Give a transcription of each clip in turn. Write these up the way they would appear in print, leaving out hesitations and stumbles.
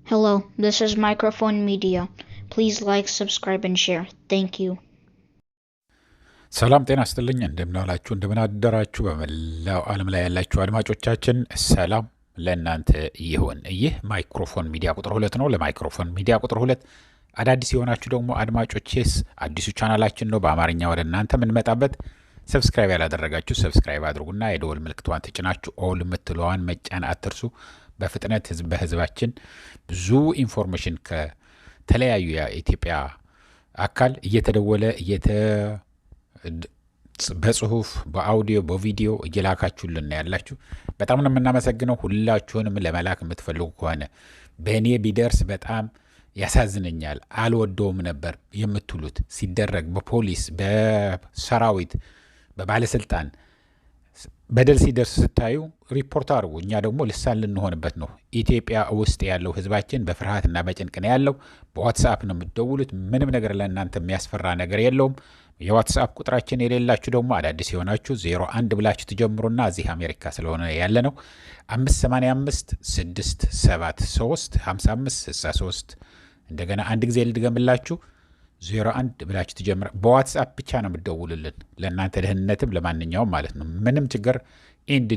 Hello, this is Microphone Media. Please like, subscribe, and share. Thank you. ሰላም ጤና ይስጥልኝ። እንደምናላችሁ እንደምናደራችሁ በመላው ዓለም ላይ ያላችሁ አድማጮቻችን ሰላም ለእናንተ ይሁን። ይህ ማይክሮፎን ሚዲያ ቁጥር 2 ነው። ለማይክሮፎን ሚዲያ ቁጥር 2 አዳዲስ የሆናችሁ ደግሞ አድማጮቼስ አዲሱ ቻናላችን ነው። በአማርኛ ወደ እናንተ የምንመጣበት ሰብስክራይብ ያላደረጋችሁ ሰብስክራይብ አድርጉና የደወል ምልክቷን ተጭናችሁ ኦል የምትለዋን መጫን አትርሱ። በፍጥነት በህዝባችን ብዙ ኢንፎርሜሽን ከተለያዩ የኢትዮጵያ አካል እየተደወለ በጽሁፍ በአውዲዮ በቪዲዮ እየላካችሁልን ያላችሁ በጣም ነው የምናመሰግነው። ሁላችሁንም ለመላክ የምትፈልጉ ከሆነ በእኔ ቢደርስ በጣም ያሳዝነኛል፣ አልወደውም ነበር የምትሉት ሲደረግ በፖሊስ በሰራዊት በባለስልጣን በደል ሲደርስ ስታዩ ሪፖርት አድርጉ። እኛ ደግሞ ልሳን ልንሆንበት ነው። ኢትዮጵያ ውስጥ ያለው ህዝባችን በፍርሃትና በጭንቅ ነው ያለው። በዋትስአፕ ነው የምትደውሉት። ምንም ነገር ለእናንተ የሚያስፈራ ነገር የለውም። የዋትስአፕ ቁጥራችን የሌላችሁ ደግሞ አዳዲስ የሆናችሁ 01 ብላችሁ ትጀምሩና እዚህ አሜሪካ ስለሆነ ያለ ነው 585 673 55 63 እንደገና አንድ ጊዜ ልድገምላችሁ 01 ብላችሁ ትጀምራ። በዋትስአፕ ብቻ ነው የምትደውሉልን ለእናንተ ደህንነትም ለማንኛውም ማለት ነው። ምንም ችግር ኤንድ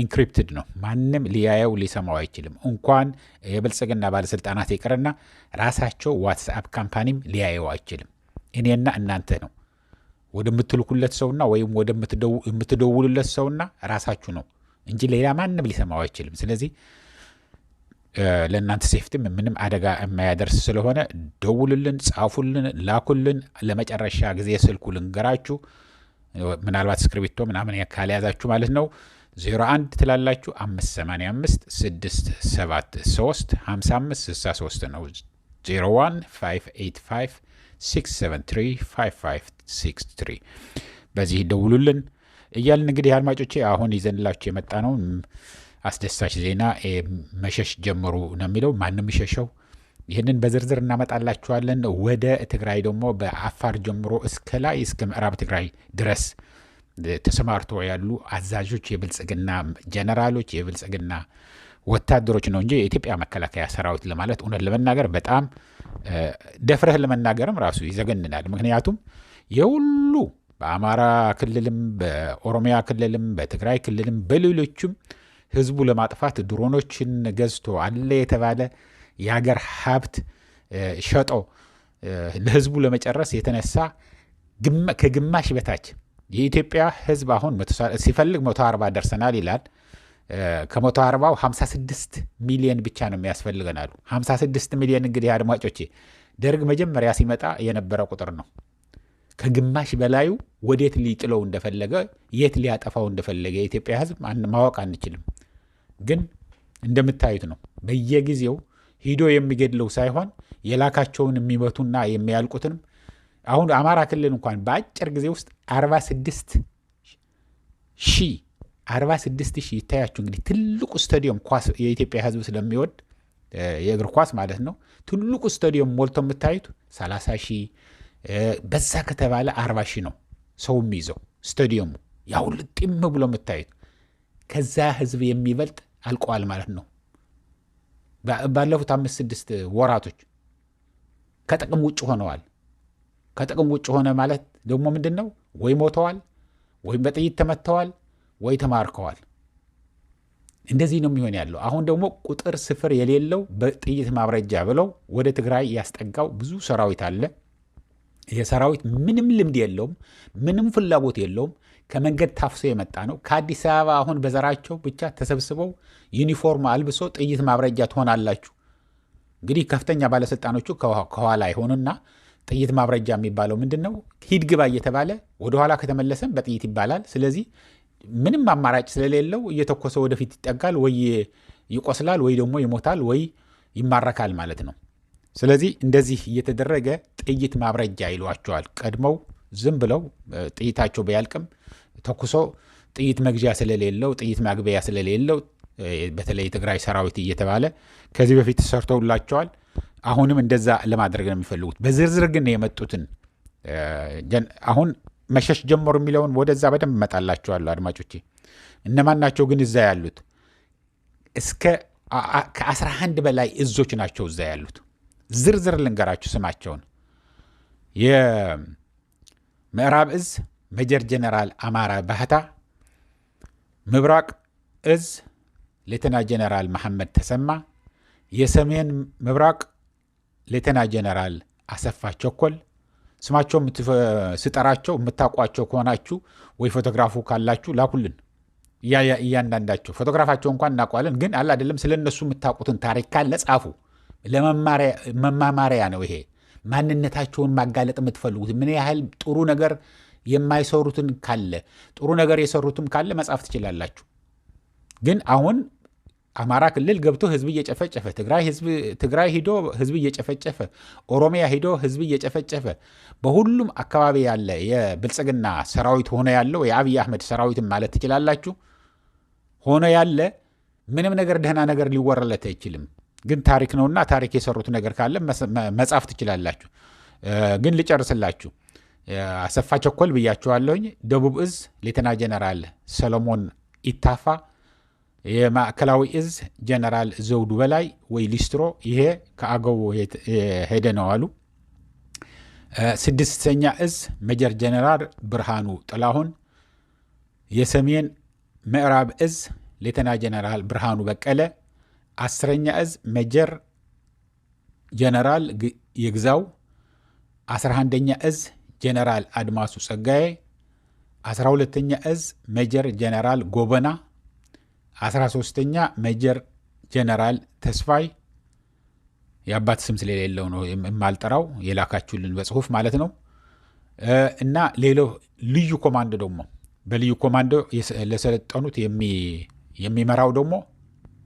ኢንክሪፕትድ ነው። ማንም ሊያየው ሊሰማው አይችልም። እንኳን የብልጽግና ባለስልጣናት ይቅርና ራሳቸው ዋትስአፕ ካምፓኒም ሊያየው አይችልም። እኔና እናንተ ነው ወደምትልኩለት ሰውና ወይም ወደምትደውሉለት ሰውና ራሳችሁ ነው እንጂ ሌላ ማንም ሊሰማው አይችልም። ስለዚህ ለእናንተ ሴፍቲም ምንም አደጋ የማያደርስ ስለሆነ ደውሉልን፣ ጻፉልን፣ ላኩልን። ለመጨረሻ ጊዜ ስልኩ ልንገራችሁ፣ ምናልባት እስክሪብቶ ምናምን ካልያዛችሁ ማለት ነው 01 ትላላችሁ 585 673 55 63 ነው 01 585 6735563 በዚህ ደውሉልን እያልን እንግዲህ አድማጮቼ አሁን ይዘንላችሁ የመጣ ነው አስደሳች ዜና። መሸሽ ጀመሩ ነው የሚለው። ማንም ይሸሸው፣ ይህንን በዝርዝር እናመጣላችኋለን። ወደ ትግራይ ደግሞ በአፋር ጀምሮ እስከ ላይ እስከ ምዕራብ ትግራይ ድረስ ተሰማርቶ ያሉ አዛዦች፣ የብልጽግና ጀነራሎች፣ የብልጽግና ወታደሮች ነው እንጂ የኢትዮጵያ መከላከያ ሰራዊት ለማለት እውነት ለመናገር በጣም ደፍረህ ለመናገርም ራሱ ይዘገንናል። ምክንያቱም የሁሉ በአማራ ክልልም በኦሮሚያ ክልልም በትግራይ ክልልም በሌሎችም ህዝቡ ለማጥፋት ድሮኖችን ገዝቶ አለ የተባለ የሀገር ሀብት ሸጦ ለህዝቡ ለመጨረስ የተነሳ ከግማሽ በታች የኢትዮጵያ ህዝብ አሁን ሲፈልግ 140 ደርሰናል ይላል። ከ140ው 56 ሚሊዮን ብቻ ነው የሚያስፈልገናሉ። 56 ሚሊዮን እንግዲህ አድማጮቼ ደርግ መጀመሪያ ሲመጣ የነበረ ቁጥር ነው። ከግማሽ በላዩ ወዴት ሊጥለው እንደፈለገ የት ሊያጠፋው እንደፈለገ የኢትዮጵያ ህዝብ ማወቅ አንችልም። ግን እንደምታዩት ነው። በየጊዜው ሂዶ የሚገድለው ሳይሆን የላካቸውን የሚመቱና የሚያልቁትንም አሁን አማራ ክልል እንኳን በአጭር ጊዜ ውስጥ 46 ሺህ ይታያችሁ። እንግዲህ ትልቁ ስታዲየም ኳስ የኢትዮጵያ ህዝብ ስለሚወድ የእግር ኳስ ማለት ነው። ትልቁ ስታዲየም ሞልቶ የምታዩት 30 ሺህ በዛ ከተባለ 40 ሺህ ነው ሰው የሚይዘው ስታዲየሙ። ያው ልጥም ብሎ የምታዩት ከዛ ህዝብ የሚበልጥ አልቀዋል ማለት ነው። ባለፉት 5-6 ወራቶች ከጥቅም ውጭ ሆነዋል። ከጥቅም ውጭ ሆነ ማለት ደግሞ ምንድን ነው? ወይ ሞተዋል፣ ወይም በጥይት ተመተዋል፣ ወይ ተማርከዋል። እንደዚህ ነው የሚሆን ያለው። አሁን ደግሞ ቁጥር ስፍር የሌለው በጥይት ማብረጃ ብለው ወደ ትግራይ ያስጠጋው ብዙ ሰራዊት አለ። ይህ ሰራዊት ምንም ልምድ የለውም፣ ምንም ፍላጎት የለውም። ከመንገድ ታፍሶ የመጣ ነው። ከአዲስ አበባ አሁን በዘራቸው ብቻ ተሰብስበው ዩኒፎርም አልብሶ ጥይት ማብረጃ ትሆናላችሁ። እንግዲህ ከፍተኛ ባለስልጣኖቹ ከኋላ ይሆኑና ጥይት ማብረጃ የሚባለው ምንድን ነው? ሂድ ግባ እየተባለ ወደኋላ ከተመለሰም በጥይት ይባላል። ስለዚህ ምንም አማራጭ ስለሌለው እየተኮሰ ወደፊት ይጠጋል፣ ወይ ይቆስላል፣ ወይ ደግሞ ይሞታል፣ ወይ ይማረካል ማለት ነው። ስለዚህ እንደዚህ እየተደረገ ጥይት ማብረጃ ይሏቸዋል። ቀድመው ዝም ብለው ጥይታቸው ቢያልቅም ተኩሶ ጥይት መግዣ ስለሌለው ጥይት ማግበያ ስለሌለው በተለይ የትግራይ ሰራዊት እየተባለ ከዚህ በፊት ተሰርተውላቸዋል። አሁንም እንደዛ ለማድረግ ነው የሚፈልጉት። በዝርዝር ግን የመጡትን አሁን መሸሽ ጀመሩ የሚለውን ወደዛ በደንብ እመጣላቸዋለሁ አድማጮቼ። እነማን ናቸው ግን እዛ ያሉት? እስከ ከ11 በላይ እዞች ናቸው እዛ ያሉት። ዝርዝር ልንገራችሁ ስማቸውን። የምዕራብ እዝ ሜጀር ጀነራል አማራ ባህታ፣ ምብራቅ እዝ ሌተና ጀነራል መሐመድ ተሰማ፣ የሰሜን ምብራቅ ሌተና ጀነራል አሰፋ ቸኮል። ስማቸው ስጠራቸው የምታውቋቸው ከሆናችሁ ወይ ፎቶግራፉ ካላችሁ ላኩልን። እያንዳንዳቸው ፎቶግራፋቸው እንኳን እናውቋለን፣ ግን አለ አይደለም ስለ እነሱ የምታውቁትን ታሪክ ካለ ጻፉ። መማማሪያ ነው ይሄ። ማንነታቸውን ማጋለጥ የምትፈልጉት ምን ያህል ጥሩ ነገር የማይሰሩትን ካለ ጥሩ ነገር የሰሩትም ካለ መጻፍ ትችላላችሁ። ግን አሁን አማራ ክልል ገብቶ ህዝብ እየጨፈጨፈ፣ ትግራይ ሂዶ ህዝብ እየጨፈጨፈ፣ ኦሮሚያ ሂዶ ህዝብ እየጨፈጨፈ፣ በሁሉም አካባቢ ያለ የብልጽግና ሰራዊት ሆነ ያለው የአብይ አህመድ ሰራዊትም ማለት ትችላላችሁ ሆነ ያለ ምንም ነገር ደህና ነገር ሊወራለት አይችልም። ግን ታሪክ ነውና ታሪክ የሰሩት ነገር ካለ መጻፍ ትችላላችሁ። ግን ልጨርስላችሁ። አሰፋ ቸኮል ብያችኋለሁኝ። ደቡብ እዝ ሌተና ጀነራል ሰሎሞን ኢታፋ፣ የማዕከላዊ እዝ ጀነራል ዘውዱ በላይ ወይ ሊስትሮ፣ ይሄ ከአገው ሄደ ነው አሉ። 6ኛ እዝ ሜጀር ጀነራል ብርሃኑ ጥላሁን፣ የሰሜን ምዕራብ እዝ ሌተና ጀነራል ብርሃኑ በቀለ፣ 10ኛ እዝ ሜጀር ጀነራል ይግዛው፣ 11ኛ እዝ ጀነራል አድማሱ ጸጋዬ፣ 12ኛ እዝ ሜጀር ጀነራል ጎበና፣ 13ኛ ሜጀር ጀነራል ተስፋይ። የአባት ስም ስለሌለው ነው የማልጠራው፣ የላካችሁልን በጽሁፍ ማለት ነው። እና ሌላው ልዩ ኮማንዶ ደግሞ በልዩ ኮማንዶ ለሰለጠኑት የሚመራው ደግሞ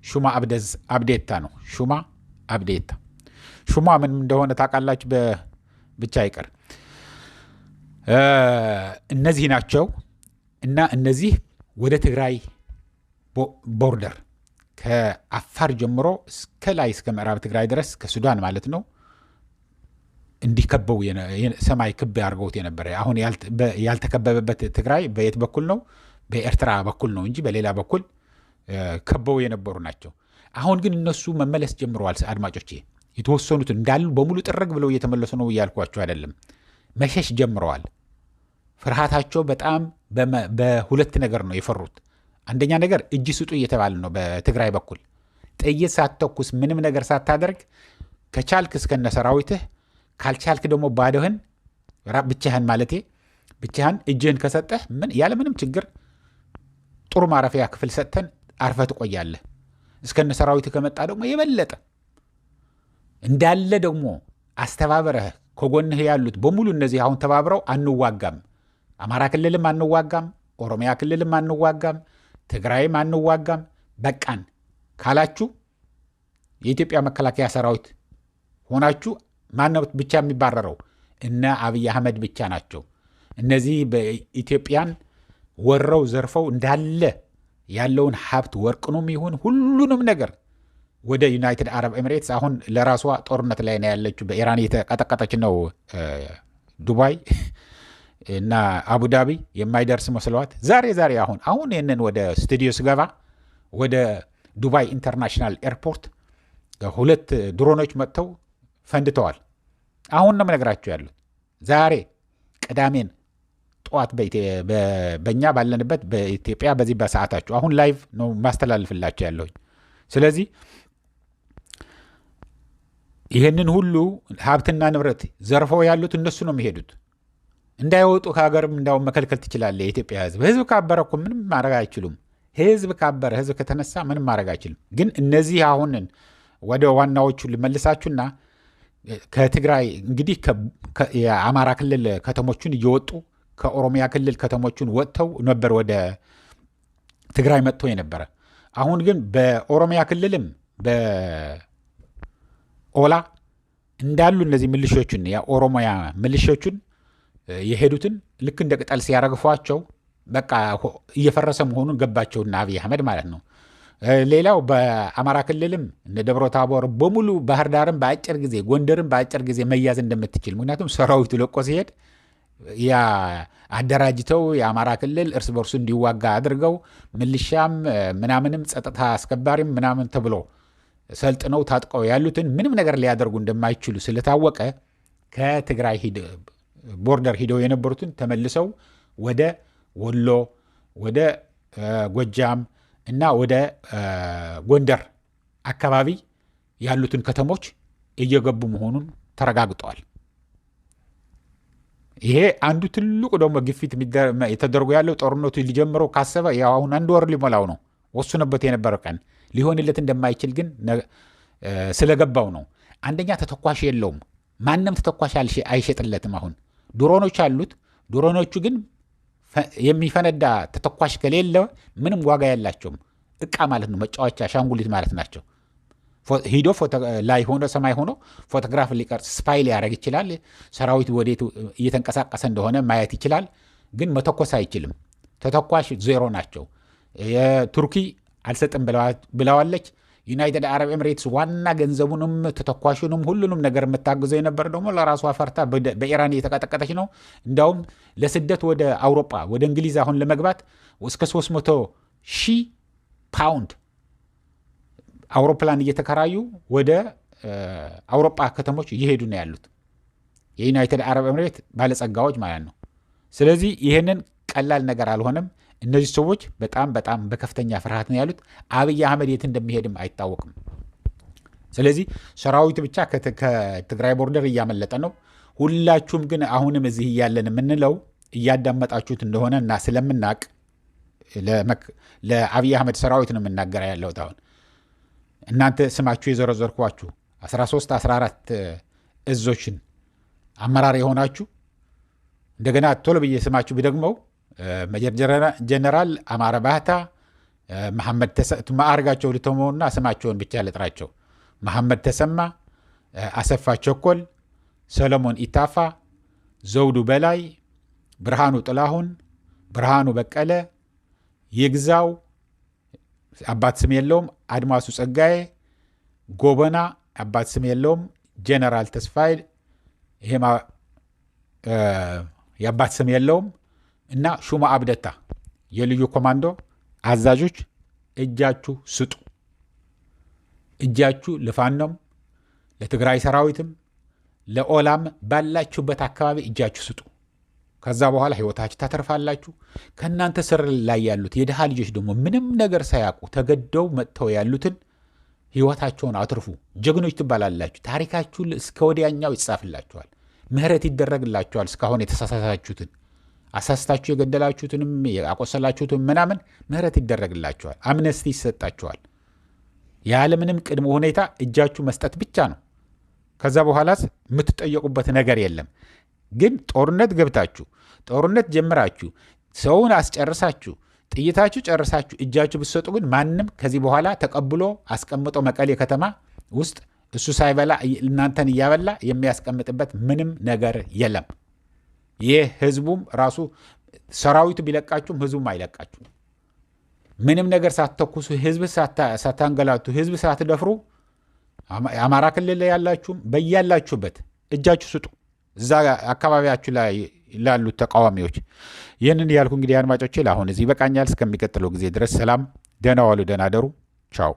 ሹማ አብዴታ ነው። ሹማ አብዴታ። ሹማ ምን እንደሆነ ታውቃላችሁ? ብቻ ይቀር። እነዚህ ናቸው። እና እነዚህ ወደ ትግራይ ቦርደር ከአፋር ጀምሮ እስከ ላይ እስከ ምዕራብ ትግራይ ድረስ ከሱዳን ማለት ነው እንዲከበው ሰማይ ክብ አድርገውት የነበረ። አሁን ያልተከበበበት ትግራይ በየት በኩል ነው? በኤርትራ በኩል ነው እንጂ በሌላ በኩል ከበው የነበሩ ናቸው። አሁን ግን እነሱ መመለስ ጀምረዋል። አድማጮቼ፣ የተወሰኑት እንዳሉ በሙሉ ጥርግ ብለው እየተመለሱ ነው እያልኳቸው አይደለም። መሸሽ ጀምረዋል። ፍርሃታቸው በጣም በሁለት ነገር ነው የፈሩት። አንደኛ ነገር እጅ ስጡ እየተባለ ነው በትግራይ በኩል። ጥይት ሳትተኩስ ምንም ነገር ሳታደርግ ከቻልክ እስከነ ሰራዊትህ፣ ካልቻልክ ደግሞ ባዶህን ብቻህን ማለቴ ብቻህን እጅህን ከሰጠህ ያለምንም ችግር ጥሩ ማረፊያ ክፍል ሰጥተን አርፈህ ትቆያለህ። እስከነ ሰራዊትህ ከመጣ ደግሞ የበለጠ እንዳለ ደግሞ አስተባበረህ ከጎንህ ያሉት በሙሉ እነዚህ አሁን ተባብረው አንዋጋም፣ አማራ ክልልም አንዋጋም፣ ኦሮሚያ ክልልም አንዋጋም፣ ትግራይም አንዋጋም፣ በቃን ካላችሁ የኢትዮጵያ መከላከያ ሰራዊት ሆናችሁ ማነው ብቻ የሚባረረው? እነ አብይ አህመድ ብቻ ናቸው። እነዚህ በኢትዮጵያን ወረው ዘርፈው እንዳለ ያለውን ሀብት ወርቅኑም ይሁን ሁሉንም ነገር ወደ ዩናይትድ አረብ ኤሚሬትስ፣ አሁን ለራሷ ጦርነት ላይ ነው ያለችው። በኢራን የተቀጠቀጠች ነው ዱባይ እና አቡዳቢ የማይደርስ መስለዋት ዛሬ አሁን ይህንን ወደ ስቱዲዮ ስገባ ወደ ዱባይ ኢንተርናሽናል ኤርፖርት 2 ድሮኖች መጥተው ፈንድተዋል። አሁን ነው የምነግራቸው ያሉት። ዛሬ ቅዳሜን ጠዋት በእኛ ባለንበት በኢትዮጵያ በዚህ በሰዓታችሁ አሁን ላይቭ ነው ማስተላልፍላቸው ያለሁኝ። ስለዚህ ይህንን ሁሉ ሀብትና ንብረት ዘርፈው ያሉት እነሱ ነው የሚሄዱት። እንዳይወጡ ከሀገርም እንዳውም መከልከል ትችላለህ። የኢትዮጵያ ህዝብ ካበረ እኮ ምንም ማድረግ አይችሉም። ህዝብ ካበረ፣ ህዝብ ከተነሳ ምንም ማድረግ አይችልም። ግን እነዚህ አሁንን ወደ ዋናዎቹ ልመልሳችሁና ከትግራይ እንግዲህ የአማራ ክልል ከተሞቹን እየወጡ ከኦሮሚያ ክልል ከተሞቹን ወጥተው ነበር ወደ ትግራይ መጥቶ የነበረ። አሁን ግን በኦሮሚያ ክልልም በኦላ እንዳሉ እነዚህ ምልሾቹን የኦሮሚያ ምልሾቹን የሄዱትን ልክ እንደ ቅጠል ሲያረግፏቸው በቃ እየፈረሰ መሆኑን ገባቸውና አብይ አህመድ ማለት ነው። ሌላው በአማራ ክልልም እነ ደብረ ታቦር በሙሉ ባህር ዳርም በአጭር ጊዜ ጎንደርም በአጭር ጊዜ መያዝ እንደምትችል፣ ምክንያቱም ሰራዊቱ ለቆ ሲሄድ ያ አደራጅተው የአማራ ክልል እርስ በርሱ እንዲዋጋ አድርገው ምልሻም ምናምንም ጸጥታ አስከባሪም ምናምን ተብሎ ሰልጥነው ታጥቀው ያሉትን ምንም ነገር ሊያደርጉ እንደማይችሉ ስለታወቀ ከትግራይ ቦርደር ሂደው የነበሩትን ተመልሰው ወደ ወሎ፣ ወደ ጎጃም እና ወደ ጎንደር አካባቢ ያሉትን ከተሞች እየገቡ መሆኑን ተረጋግጠዋል። ይሄ አንዱ ትልቁ ደግሞ ግፊት የተደረጉ ያለው ጦርነቱ ሊጀምረው ካሰበ ያው አሁን 1 ወር ሊሞላው ነው። ወስኖበት የነበረው ቀን ሊሆንለት እንደማይችል ግን ስለገባው ነው። አንደኛ ተተኳሽ የለውም። ማንም ተተኳሽ አይሸጥለትም። አሁን ድሮኖች አሉት። ድሮኖቹ ግን የሚፈነዳ ተተኳሽ ከሌለ ምንም ዋጋ ያላቸውም እቃ ማለት ነው። መጫወቻ አሻንጉሊት ማለት ናቸው። ሂዶ ላይ ሆኖ ሰማይ ሆኖ ፎቶግራፍ ሊቀርጽ ስፓይ ሊያደርግ ይችላል። ሰራዊት ወዴት እየተንቀሳቀሰ እንደሆነ ማየት ይችላል። ግን መተኮስ አይችልም። ተተኳሽ ዜሮ ናቸው። የቱርኪ አልሰጥም ብለዋለች። ዩናይትድ አረብ ኤምሬትስ ዋና ገንዘቡንም ተተኳሹንም ሁሉንም ነገር የምታግዘው የነበር ደግሞ ለራሷ ፈርታ በኢራን እየተቀጠቀጠች ነው። እንዳውም ለስደት ወደ አውሮፓ ወደ እንግሊዝ አሁን ለመግባት እስከ 300,000 ፓውንድ አውሮፕላን እየተከራዩ ወደ አውሮፓ ከተሞች እየሄዱ ነው ያሉት የዩናይትድ አረብ ኤምሬት ባለጸጋዎች ማለት ነው። ስለዚህ ይህንን ቀላል ነገር አልሆነም። እነዚህ ሰዎች በጣም በጣም በከፍተኛ ፍርሃት ነው ያሉት። አብይ አህመድ የት እንደሚሄድም አይታወቅም። ስለዚህ ሰራዊቱ ብቻ ከትግራይ ቦርደር እያመለጠ ነው። ሁላችሁም ግን አሁንም እዚህ እያለን የምንለው እያዳመጣችሁት እንደሆነ እና ስለምናቅ ለአብይ አህመድ ሰራዊት ነው የምናገራ ያለሁት። አሁን እናንተ ስማችሁ የዘረዘርኳችሁ 13 14 እዞችን አመራር የሆናችሁ እንደገና ቶሎ ብዬ ስማችሁ ቢደግመው መጀር ጀነራል አማረ ባህታ፣ መሐመድ ተሰማ አርጋቸው ልተመውና ስማቸውን ብቻ ልጥራቸው። መሐመድ ተሰማ፣ አሰፋ ቸኮል፣ ሰለሞን ኢታፋ፣ ዘውዱ በላይ፣ ብርሃኑ ጥላሁን፣ ብርሃኑ በቀለ፣ ይግዛው አባት ስም የለውም፣ አድማሱ ጸጋዬ፣ ጎበና አባት ስም የለውም፣ ጀነራል ተስፋይ ይሄማ የአባት ስም የለውም እና ሹማ አብደታ የልዩ ኮማንዶ አዛዦች እጃችሁ ስጡ። እጃችሁ ለፋኖም ለትግራይ ሰራዊትም ለኦላም ባላችሁበት አካባቢ እጃችሁ ስጡ። ከዛ በኋላ ህይወታችሁ ታተርፋላችሁ። ከእናንተ ስር ላይ ያሉት የድሃ ልጆች ደግሞ ምንም ነገር ሳያውቁ ተገደው መጥተው ያሉትን ህይወታቸውን አትርፉ። ጀግኖች ትባላላችሁ። ታሪካችሁ እስከ ወዲያኛው ይጻፍላችኋል። ምህረት ይደረግላችኋል። እስካሁን የተሳሳታችሁትን አሳስታችሁ የገደላችሁትንም ያቆሰላችሁትን ምናምን ምህረት ይደረግላችኋል። አምነስቲ ይሰጣችኋል። ያለምንም ቅድመ ሁኔታ እጃችሁ መስጠት ብቻ ነው። ከዛ በኋላስ የምትጠየቁበት ነገር የለም። ግን ጦርነት ገብታችሁ ጦርነት ጀምራችሁ ሰውን አስጨርሳችሁ ጥይታችሁ ጨርሳችሁ እጃችሁ ብትሰጡ ግን ማንም ከዚህ በኋላ ተቀብሎ አስቀምጦ መቀሌ ከተማ ውስጥ እሱ ሳይበላ እናንተን እያበላ የሚያስቀምጥበት ምንም ነገር የለም። ይህ ህዝቡም ራሱ ሰራዊቱ ቢለቃችሁም ህዝቡም አይለቃችሁ። ምንም ነገር ሳትተኩሱ ህዝብ ሳታንገላቱ ህዝብ ሳትደፍሩ አማራ ክልል ላይ ያላችሁም በያላችሁበት እጃችሁ ስጡ። እዛ አካባቢያችሁ ላይ ላሉት ተቃዋሚዎች ይህንን ያልኩ እንግዲህ አድማጮቼ ለአሁን እዚህ ይበቃኛል። እስከሚቀጥለው ጊዜ ድረስ ሰላም፣ ደህና ዋሉ፣ ደህና ደሩ። ቻው።